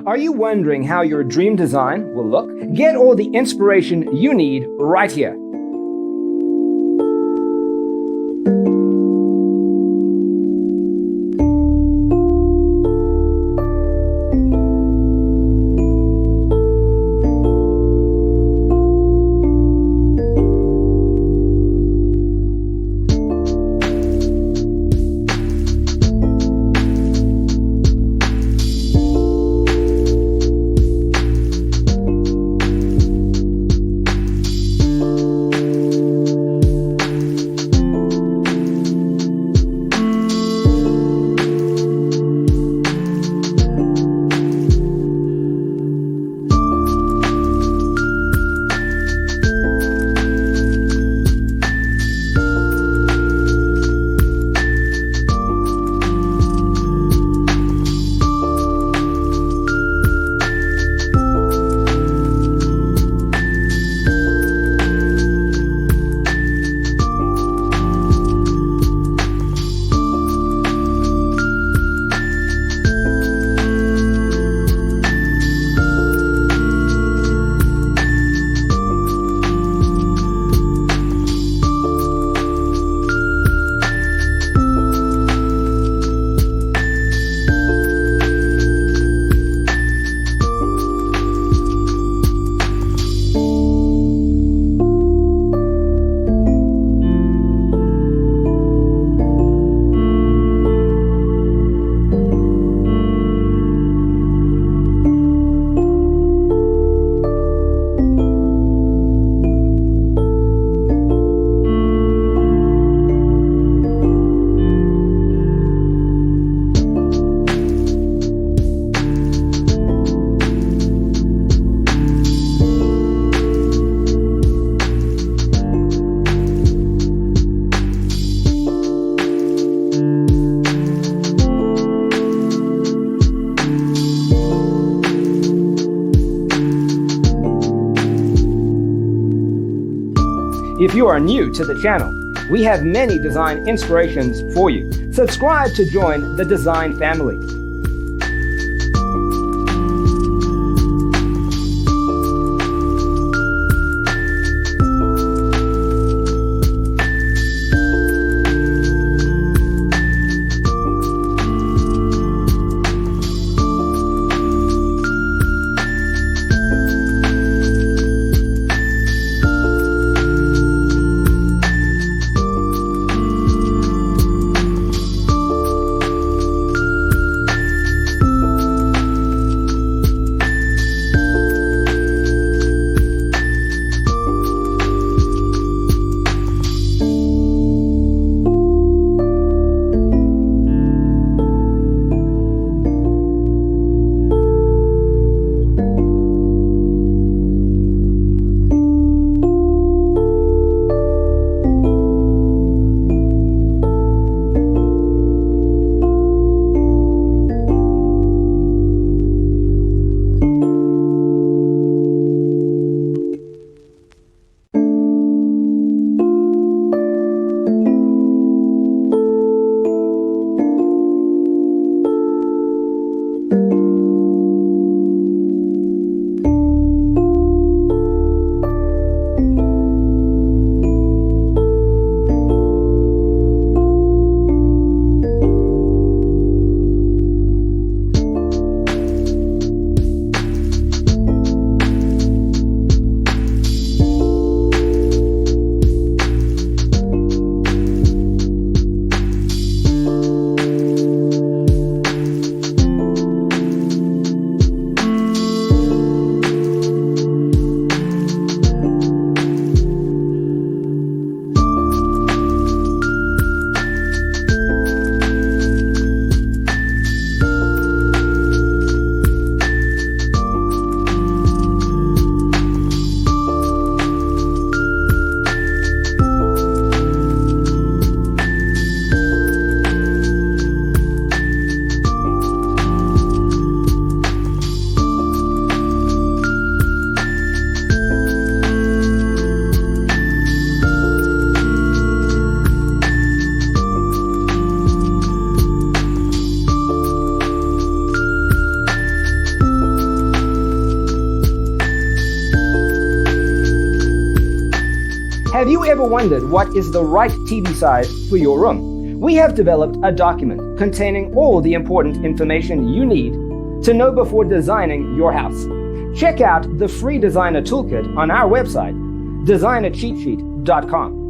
Are you wondering how your dream design will look? Get all the inspiration you need right here. If you are new to the channel, we have many design inspirations for you. Subscribe to join the design family. Have you ever wondered what is the right TV size for your room? We have developed a document containing all the important information you need to know before designing your house. Check out the free designer toolkit on our website, designercheatsheet.com.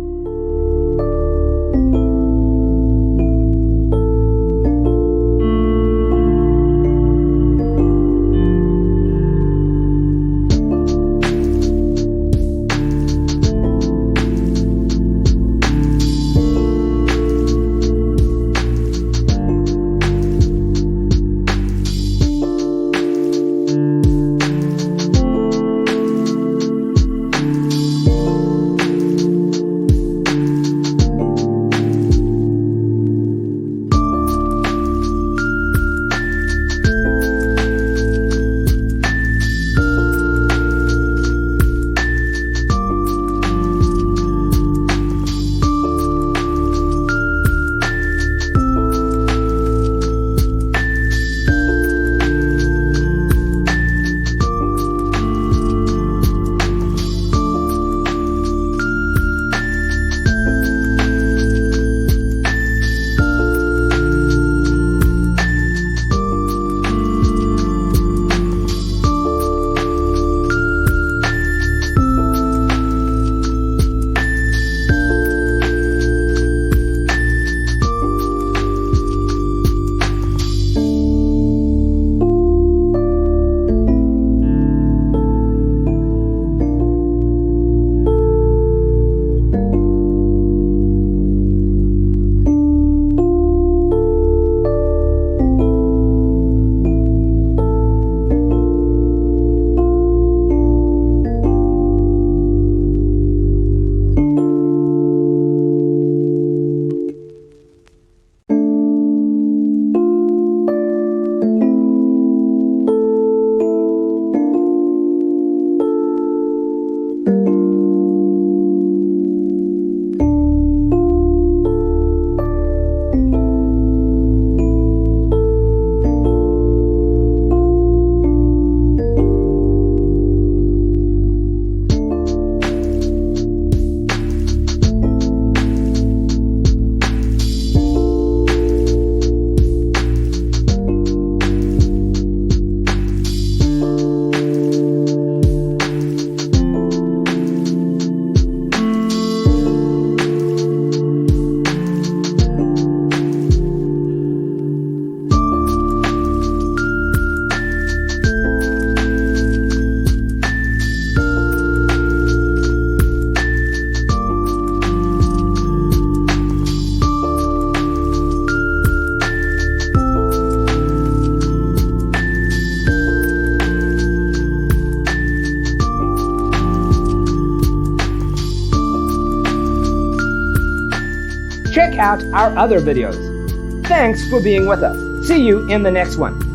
Check out our other videos. Thanks for being with us. See you in the next one.